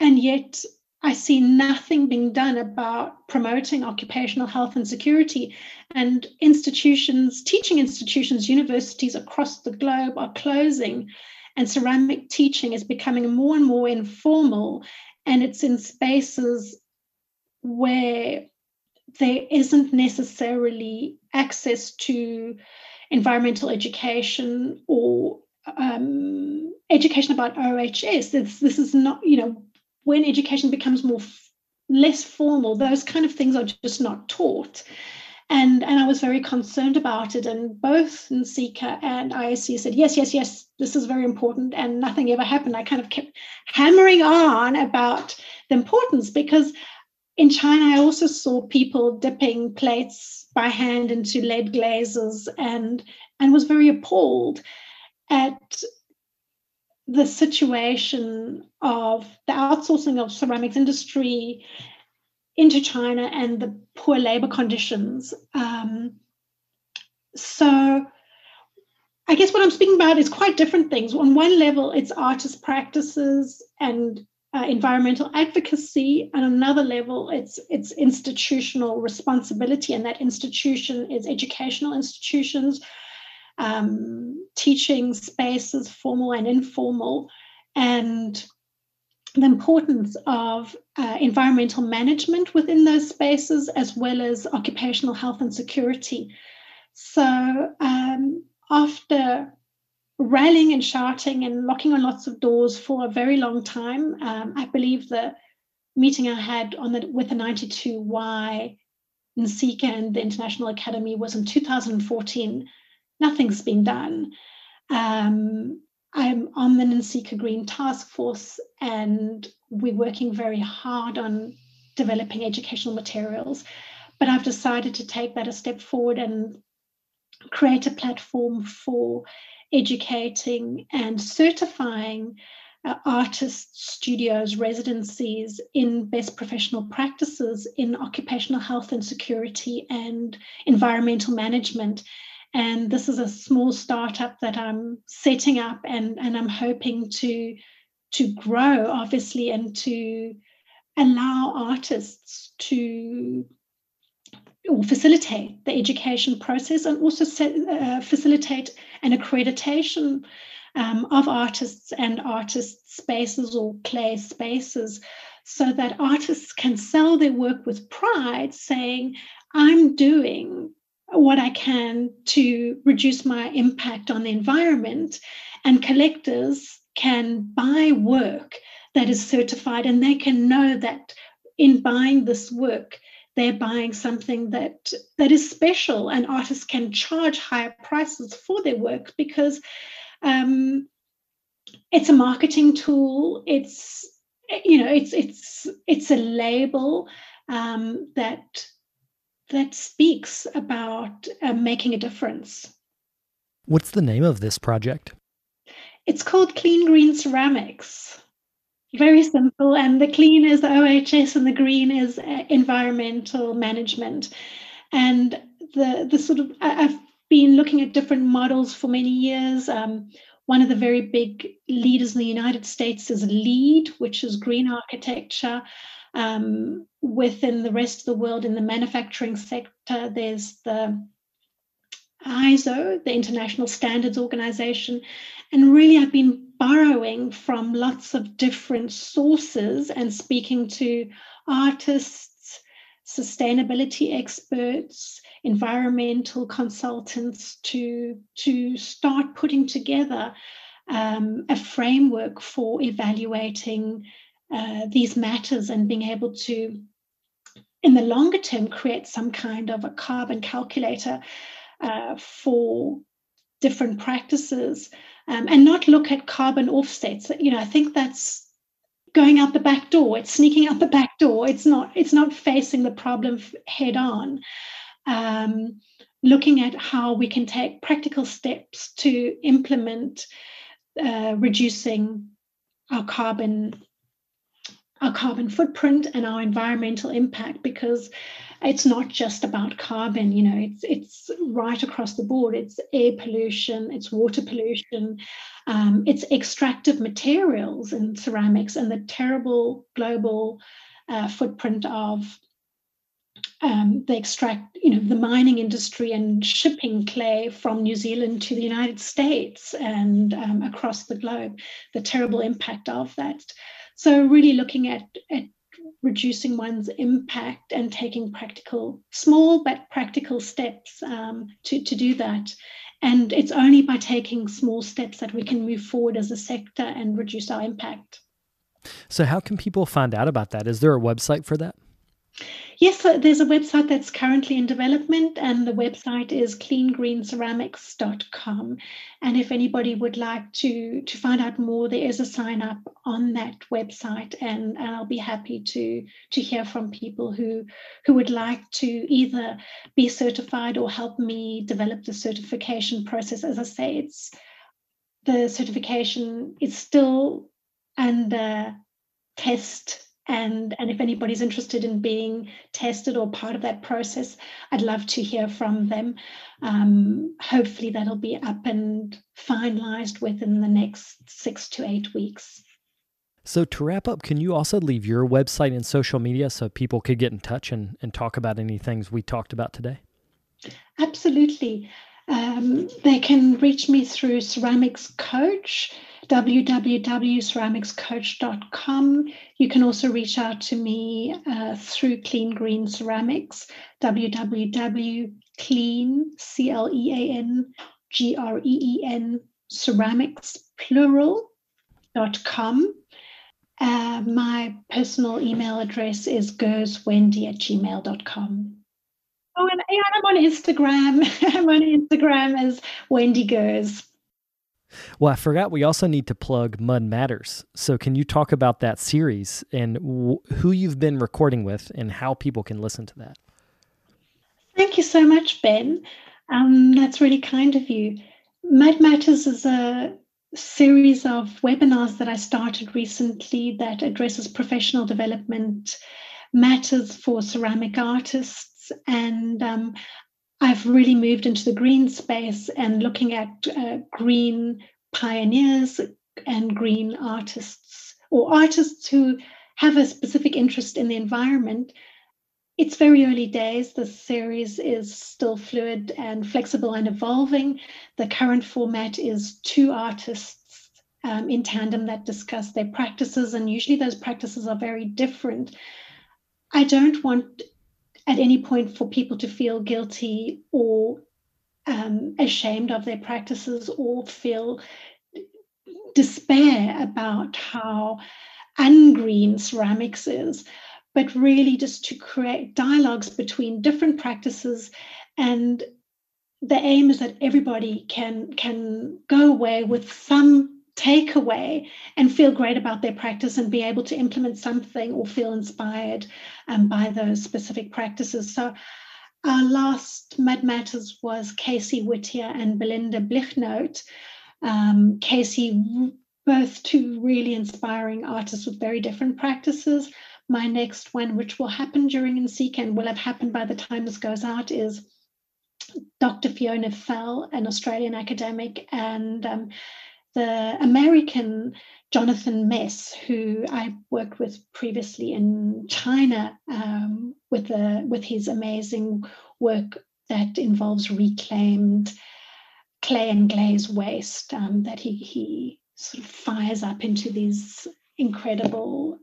and yet I see nothing being done about promoting occupational health and security. And institutions, teaching institutions, universities across the globe are closing, and ceramic teaching is becoming more and more informal, and it's in spaces where there isn't necessarily access to environmental education or education about OHS. This is not, when education becomes less formal, those kind of things are just not taught. And I was very concerned about it. And both NCECA and ISC said, yes, this is very important. And nothing ever happened. I kind of kept hammering on about the importance, because in China, I also saw people dipping plates by hand into lead glazes, and was very appalled at the situation of the outsourcing of ceramics industry into China and the poor labor conditions. So I guess what I'm speaking about is quite different things. On one level, it's artist practices and environmental advocacy, and on another level, it's institutional responsibility, and that institution is educational institutions, teaching spaces, formal and informal, and the importance of environmental management within those spaces, as well as occupational health and security. So after rallying and shouting and knocking on lots of doors for a very long time, I believe the meeting I had with the 92Y, NCECA and the International Academy was in 2014. Nothing's been done. I'm on the NCECA Green Task Force, and we're working very hard on developing educational materials. But I've decided to take that a step forward and create a platform for educating and certifying artists, studios, residencies in best professional practices in occupational health and security and environmental management. And this is a small startup that I'm setting up, and I'm hoping to grow, obviously, and to allow artists to facilitate the education process, and also facilitate an accreditation of artists and artist spaces or clay spaces, so that artists can sell their work with pride, saying, I'm doing what I can to reduce my impact on the environment, and collectors can buy work that is certified, and they can know that in buying this work, they're buying something that is special, and artists can charge higher prices for their work, because it's a marketing tool. It's a label that speaks about making a difference. What's the name of this project? It's called Clean Green Ceramics. Very simple. And the clean is the OHS and the green is environmental management. And the sort of, I've been looking at different models for many years. One of the very big leaders in the United States is LEED, which is green architecture. Within the rest of the world, in the manufacturing sector, there's the ISO, the International Standards Organization. And really, I've been borrowing from lots of different sources and speaking to artists, sustainability experts, environmental consultants to start putting together a framework for evaluating these matters and being able to, in the longer term, create some kind of a carbon calculator for different practices, and not look at carbon offsets. I think that's going out the back door. It's sneaking out the back door. It's not facing the problem head on. Looking at how we can take practical steps to implement reducing our carbon footprint and our environmental impact, because it's not just about carbon. It's right across the board. It's air pollution, it's water pollution, it's extractive materials in ceramics, and the terrible global footprint of the mining industry and shipping clay from New Zealand to the United States and across the globe, the terrible impact of that. So really looking at reducing one's impact and taking small but practical steps to do that. And it's only by taking small steps that we can move forward as a sector and reduce our impact. So how can people find out about that? Is there a website for that? Yes, so there's a website that's currently in development, and the website is cleangreenceramics.com. And if anybody would like to find out more, there is a sign up on that website, and I'll be happy to hear from people who would like to either be certified or help me develop the certification process. As I say, the certification is still under test. And if anybody's interested in being tested or part of that process, I'd love to hear from them. Hopefully that'll be up and finalized within the next 6 to 8 weeks. So to wrap up, can you also leave your website and social media so people could get in touch and talk about any things we talked about today? Absolutely. They can reach me through Ceramics Coach, www.ceramicscoach.com. You can also reach out to me through Clean Green Ceramics, www.clean ceramics plural.com. My personal email address is gerswendy@gmail.com. Oh, and I'm on Instagram. I'm on Instagram as Wendy Gers. Well, I forgot we also need to plug Mud Matters. So can you talk about that series and who you've been recording with and how people can listen to that? Thank you so much, Ben. That's really kind of you. Mud Matters is a series of webinars that I started recently that addresses professional development matters for ceramic artists. And I've really moved into the green space and looking at green pioneers and green artists, or artists who have a specific interest in the environment. It's very early days. The series is still fluid and flexible and evolving. The current format is 2 artists in tandem that discuss their practices, and usually those practices are very different. I don't want at any point for people to feel guilty or ashamed of their practices or feel despair about how ungreen ceramics is, but really just to create dialogues between different practices. And the aim is that everybody can go away with some takeaway and feel great about their practice and be able to implement something or feel inspired by those specific practices. So our last Mud Matters was Casey Whittier and Belinda Blichnote. Casey both two really inspiring artists with very different practices. My next one, which will happen during NCECA and will have happened by the time this goes out, is Dr. Fiona Fell, an Australian academic, and the American Jonathan Mess, who I worked with previously in China with his amazing work that involves reclaimed clay and glaze waste that he sort of fires up into these incredible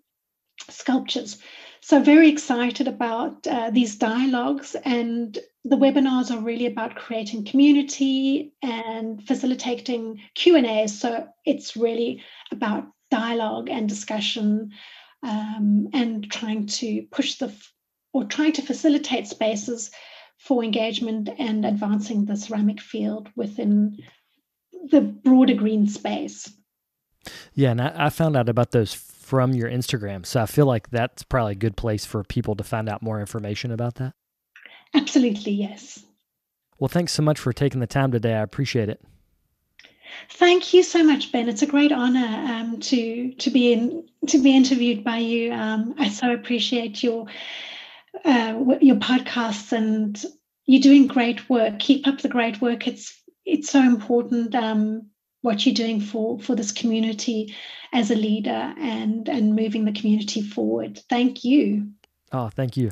sculptures. So very excited about these dialogues, and the webinars are really about creating community and facilitating Q&As. So it's really about dialogue and discussion and trying to facilitate spaces for engagement and advancing the ceramic field within the broader green space. Yeah, and I found out about those from your Instagram, so I feel like that's probably a good place for people to find out more information about that. Absolutely, yes. Well, thanks so much for taking the time today. I appreciate it. Thank you so much, Ben. It's a great honor to be interviewed by you. I so appreciate your podcasts, and you're doing great work. Keep up the great work. It's so important what you're doing for this community as a leader and moving the community forward. Thank you. Oh, thank you.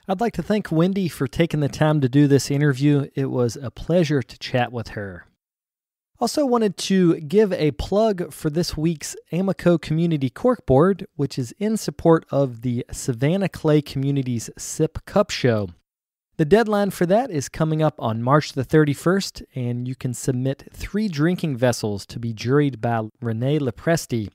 I'd like to thank Wendy for taking the time to do this interview. It was a pleasure to chat with her. Also wanted to give a plug for this week's Amico Community Corkboard, which is in support of the Savannah Clay Community's Sip Cup Show. The deadline for that is coming up on March the 31st, and you can submit 3 drinking vessels to be juried by Renee Lepresti.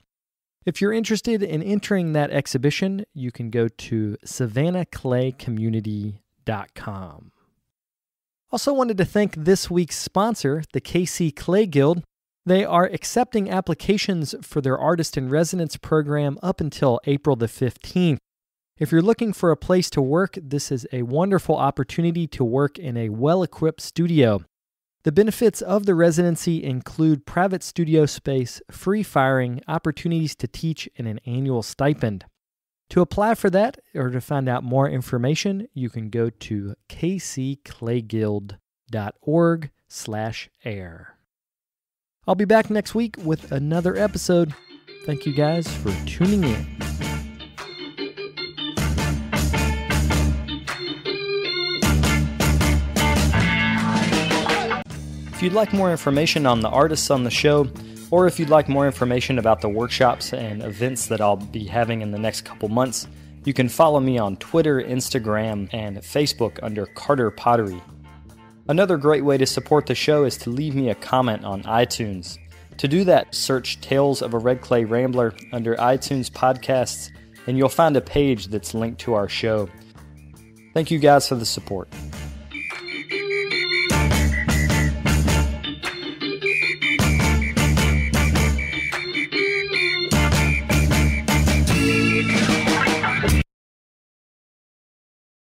If you're interested in entering that exhibition, you can go to savannahclaycommunity.com. Also wanted to thank this week's sponsor, the KC Clay Guild. They are accepting applications for their Artist in Residence program up until April the 15th. If you're looking for a place to work, this is a wonderful opportunity to work in a well-equipped studio. The benefits of the residency include private studio space, free firing, opportunities to teach, and an annual stipend. To apply for that or to find out more information, you can go to kcclayguild.org/air. I'll be back next week with another episode. Thank you guys for tuning in. If you'd like more information on the artists on the show, or if you'd like more information about the workshops and events that I'll be having in the next couple months, you can follow me on Twitter, Instagram, and Facebook under Carter Pottery. Another great way to support the show is to leave me a comment on iTunes. To do that, search Tales of a Red Clay Rambler under iTunes Podcasts, and you'll find a page that's linked to our show. Thank you guys for the support.